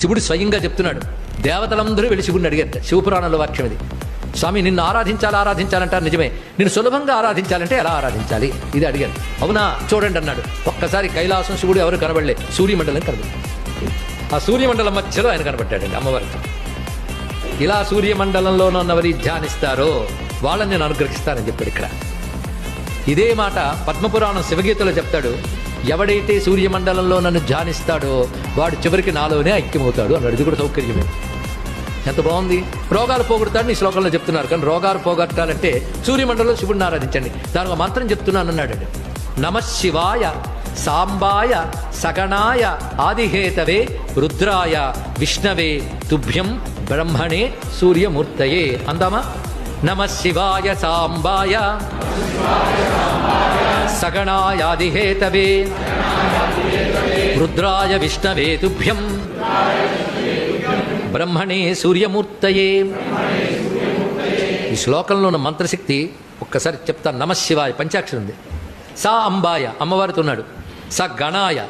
శివుడు స్వయంగా చెప్తున్నాడు. దేవతలందరూ వెళ్ళి శివుడిని అడిగారు. శివపురాణంలో వాక్యం ఇది. స్వామి, నిన్ను ఆరాధించాలంటారు నిజమే, నిన్ను సులభంగా ఆరాధించాలంటే ఎలా ఆరాధించాలి ఇది అడిగాను. అవునా, చూడండి అన్నాడు. ఒక్కసారి కైలాసం శివుడు ఎవరు కనబడలే, సూర్యమండలం కనబడి, ఆ సూర్యమండలం మధ్యలో ఆయన కనబడ్డాడండి అమ్మవారికి. ఇలా సూర్యమండలంలోనూ ఉన్నవరి ధ్యానిస్తారో వాళ్ళని నేను అనుగ్రహిస్తానని చెప్పాడు. ఇక్కడ ఇదే మాట పద్మపురాణం శివగీతలో చెప్తాడు. ఎవడైతే సూర్యమండలంలో నన్ను ధ్యానిస్తాడో వాడు చివరికి నాలోనే ఐక్యమవుతాడు అన్నాడు. ఇది కూడా సౌకర్యమే. ఎంత బాగుంది. రోగాలు పోగొడతాడని ఈ శ్లోకంలో చెప్తున్నారు. కానీ రోగాలు పోగొట్టాలంటే సూర్యమండలంలో శివుడిని ఆరాధించండి. దానికి ఒక మంత్రం చెప్తున్నాను అన్నాడు. నమశివాయ సాంబాయ సగణాయ ఆదిహేతవే రుద్రాయ విష్ణవే తుభ్యం బ్రహ్మణే సూర్యమూర్తయే. అందామా? నమశివాయ సాంబాయ సగణాయాదిహేతవే రుద్రాయ విష్ణవే తుభ్యం బ్రహ్మణే సూర్యమూర్తయే. ఈ శ్లోకంలో ఉన్న మంత్రశక్తి ఒక్కసారి చెప్తాను. నమశివాయ పంచాక్షరం ఉంది. సా అంబాయ అమ్మవారితో ఉన్నాడు. స గణాయ